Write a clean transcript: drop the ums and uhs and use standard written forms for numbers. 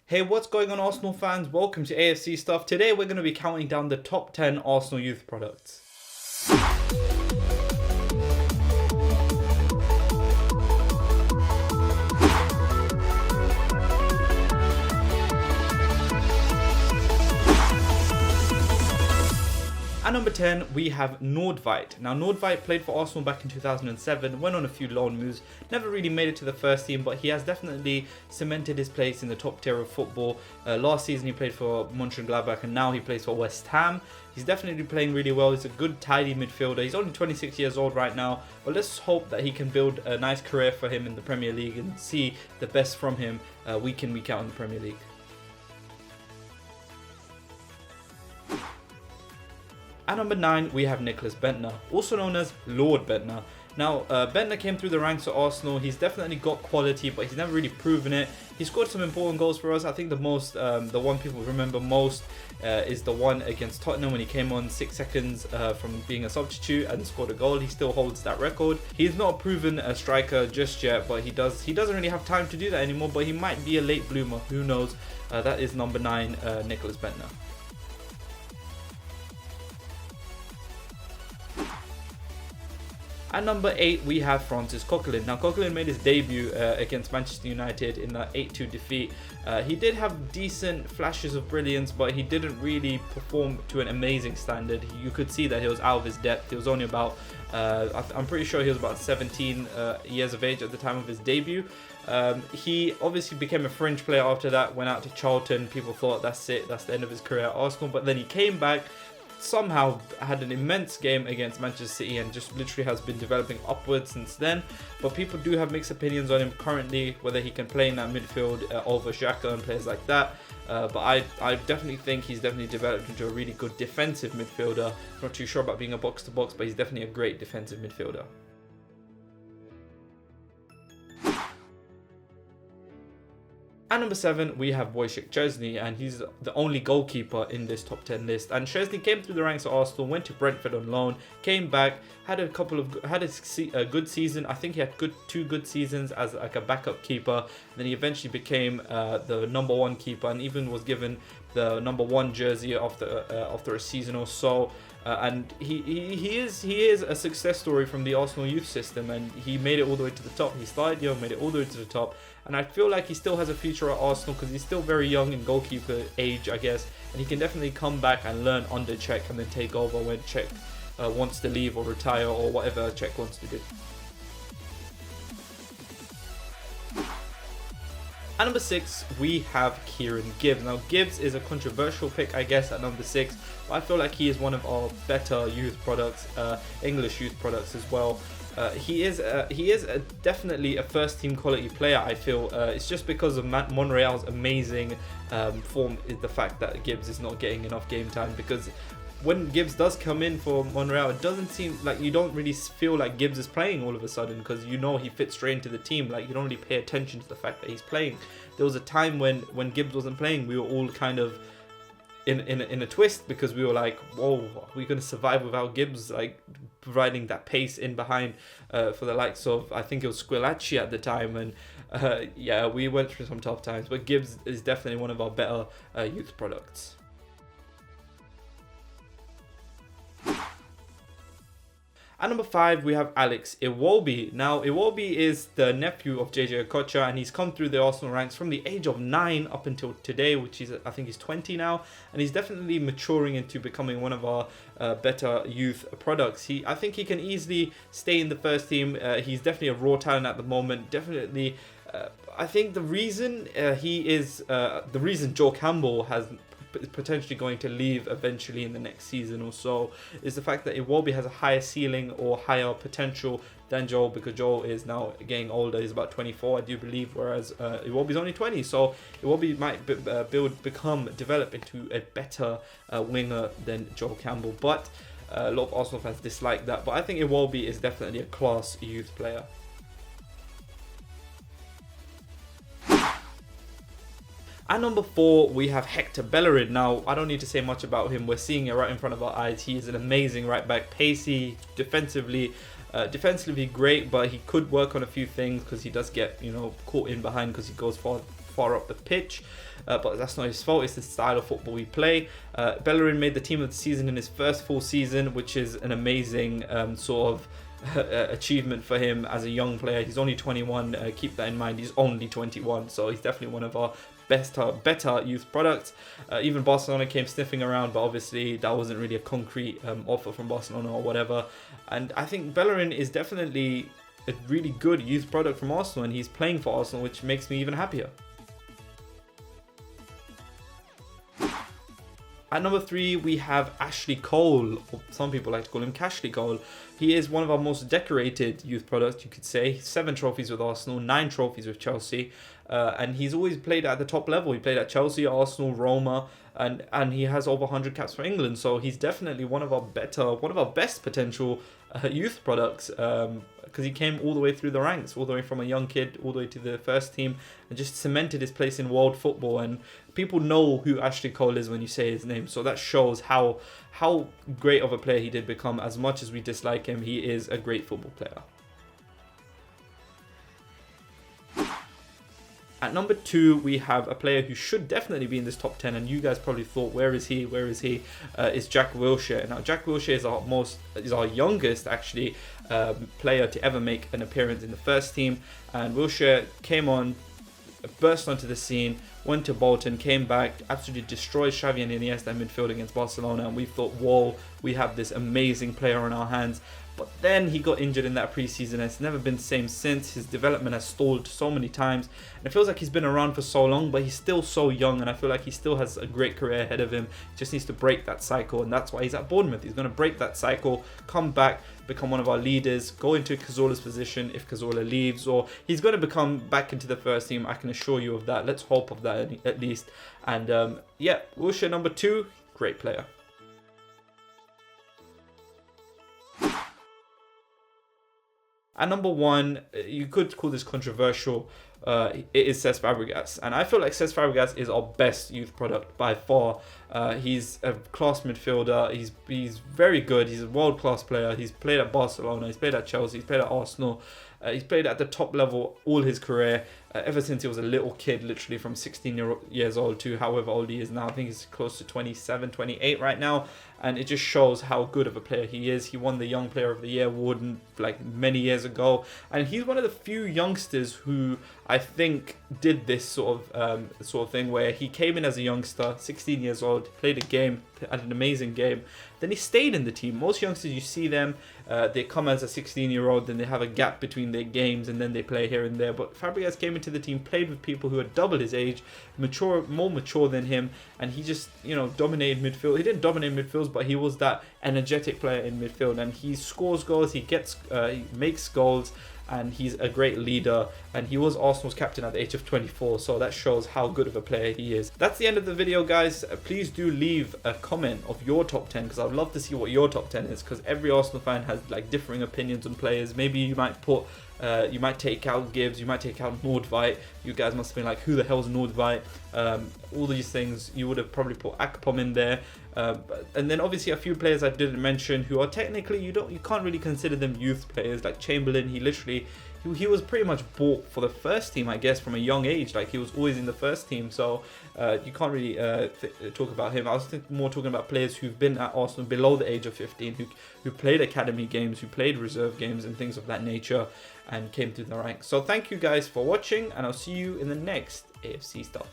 Hey, what's going on, Arsenal fans? Welcome to AFC Stuff. Today we're going to be counting down the top 10 Arsenal youth products. At number 10, we have Nordveit. Now, Nordveit played for Arsenal back in 2007, went on a few loan moves, never really made it to the first team, but he has definitely cemented his place in the top tier of football. Last season, he played for Mönchengladbach, and now he plays for West Ham. He's definitely playing really well. He's a good, tidy midfielder. He's only 26 years old right now, but let's hope that he can build a nice career for him in the Premier League and see the best from him week in, week out in the Premier League. At number 9, we have Nicklas Bendtner, also known as Lord Bendtner. Now, Bendtner came through the ranks at Arsenal. He's definitely got quality, but he's never really proven it. He scored some important goals for us. I think the one people remember most is the one against Tottenham when he came on 6 seconds from being a substitute and scored a goal. He still holds that record. He's not a proven striker just yet, but he doesn't really have time to do that anymore. But he might be a late bloomer. Who knows? That is number 9, Nicklas Bendtner. At number 8, we have Francis Coakley. Now, Coakley made his debut against Manchester United in the 8-2 defeat. He did have decent flashes of brilliance, but he didn't really perform to an amazing standard. You could see that he was out of his depth. He was only about, I'm pretty sure he was about 17 years of age at the time of his debut. He obviously became a fringe player after that, went out to Charlton. People thought that's it, that's the end of his career at Arsenal. But then he came back, somehow had an immense game against Manchester City and just literally has been developing upwards since then. But people do have mixed opinions on him currently, whether he can play in that midfield over Xhaka and players like that. But I definitely think he's definitely developed into a really good defensive midfielder. Not too sure about being a box-to-box, but he's definitely a great defensive midfielder. At number 7, we have Chesley, and he's the only goalkeeper in this top 10 list. And Chesley came through the ranks of Arsenal, went to Brentford on loan, came back, had a good season. I think he had two good seasons as like a backup keeper. Then he eventually became the number 1 keeper, and even was given the number 1 jersey after a season or so. And he is a success story from the Arsenal youth system, and he made it all the way to the top. He started young, made it all the way to the top, and I feel like he still has a future at Arsenal because he's still very young in goalkeeper age, I guess, and he can definitely come back and learn under Cech and then take over when Cech wants to leave or retire or whatever Cech wants to do. At number 6, we have Kieran Gibbs. Now, Gibbs is a controversial pick, I guess, at number 6. But I feel like he is one of our better youth products, English youth products as well. He is definitely a first-team quality player, I feel. It's just because of Monreal's amazing form is the fact that Gibbs is not getting enough game time, because when Gibbs does come in for Monreal, it doesn't seem like, you don't really feel like Gibbs is playing all of a sudden, because you know he fits straight into the team. Like, you don't really pay attention to the fact that he's playing. There was a time when Gibbs wasn't playing, we were all kind of in a twist, because we were like, whoa, are we going to survive without Gibbs, like, providing that pace in behind for the likes of, I think it was Squillaci at the time, and yeah, we went through some tough times. But Gibbs is definitely one of our better youth products. At number 5, we have Alex Iwobi. Now, Iwobi is the nephew of JJ Okocha, and he's come through the Arsenal ranks from the age of 9 up until today, which is, I think he's 20 now, and he's definitely maturing into becoming one of our better youth products. I think he can easily stay in the first team. He's definitely a raw talent at the moment. Definitely, I think the reason Joe Campbell has potentially going to leave eventually in the next season or so is the fact that Iwobi has a higher ceiling or higher potential than Joel, because Joel is now getting older. He's about 24, I do believe, whereas Iwobi's only 20. So Iwobi might develop into a better winger than Joel Campbell. But a lot of Arsenal fans dislike that. But I think Iwobi is definitely a class youth player. At number 4, we have Hector Bellerin. Now, I don't need to say much about him. We're seeing it right in front of our eyes. He is an amazing right back, pacey, defensively great, but he could work on a few things because he does get, caught in behind because he goes far far up the pitch. But that's not his fault, it's the style of football we play. Bellerin made the team of the season in his first full season, which is an amazing sort of achievement for him as a young player. He's only 21, keep that in mind, he's only 21, so he's definitely one of our better youth products. Even Barcelona came sniffing around, but obviously that wasn't really a concrete offer from Barcelona or whatever. And I think Bellerin is definitely a really good youth product from Arsenal, and he's playing for Arsenal, which makes me even happier. At number 3, we have Ashley Cole, or some people like to call him Cashley Cole. He is one of our most decorated youth products, you could say. 7 trophies with Arsenal, 9 trophies with Chelsea, and he's always played at the top level. He played at Chelsea, Arsenal, Roma, and he has over 100 caps for England. So he's definitely one of our best potential youth products, because he came all the way through the ranks, all the way from a young kid all the way to the first team, and just cemented his place in world football. And people know who Ashley Cole is when you say his name, so that shows how great of a player he did become. As much as we dislike him, he is a great football player. At number 2, we have a player who should definitely be in this top 10, and you guys probably thought, where is he? Is Jack Wilshere. Now, Jack Wilshere is our youngest, actually, player to ever make an appearance in the first team. And Wilshere came on, burst onto the scene, went to Bolton, came back, absolutely destroyed Xavi and Iniesta in midfield against Barcelona, and we thought, whoa, we have this amazing player on our hands. But then he got injured in that preseason, and it's never been the same since. His development has stalled so many times, and it feels like he's been around for so long, but he's still so young, and I feel like he still has a great career ahead of him. He just needs to break that cycle, and that's why he's at Bournemouth. He's going to break that cycle, come back, become one of our leaders, go into Cazorla's position if Cazorla leaves, or he's going to become back into the first team. I can assure you of that. Let's hope of that at least. And yeah, Wilshere number 2, great player. At number 1, you could call this controversial. It is Cesc Fabregas, and I feel like Cesc Fabregas is our best youth product by far. He's a class midfielder. He's very good. He's a world-class player. He's played at Barcelona. He's played at Chelsea. He's played at Arsenal. He's played at the top level all his career, ever since he was a little kid, literally from 16 years old to however old he is now. I think he's close to 27, 28 right now, and it just shows how good of a player he is. He won the Young Player of the Year award like many years ago, and he's one of the few youngsters who I think did this sort of thing where he came in as a youngster, 16 years old, played a game, had an amazing game, then he stayed in the team. Most youngsters, you see them, they come as a 16-year-old, then they have a gap between their games, and then they play here and there. But Fabregas came into the team, played with people who are double his age, more mature than him, and he just, dominated midfield. He didn't dominate midfields, but he was that energetic player in midfield, and he scores goals, he makes goals, and he's a great leader, and he was Arsenal's captain at the age of 24, so that shows how good of a player he is. That's the end of the video, guys. Please do leave a comment of your top 10, because I'd love to see what your top 10 is, because every Arsenal fan has like differing opinions on players. Maybe you might you might take out Gibbs, you might take out Nordveit. You guys must have been like, who the hell's Nordveit? All these things. You would have probably put Akpom in there. And then obviously a few players I didn't mention who are technically, you can't really consider them youth players, like Chamberlain. He was pretty much bought for the first team, I guess, from a young age. Like, he was always in the first team, so you can't really talk about him. I was more talking about players who've been at Arsenal below the age of 15, who played academy games, who played reserve games and things of that nature, and came through the ranks. So thank you guys for watching, and I'll see you in the next AFC stuff.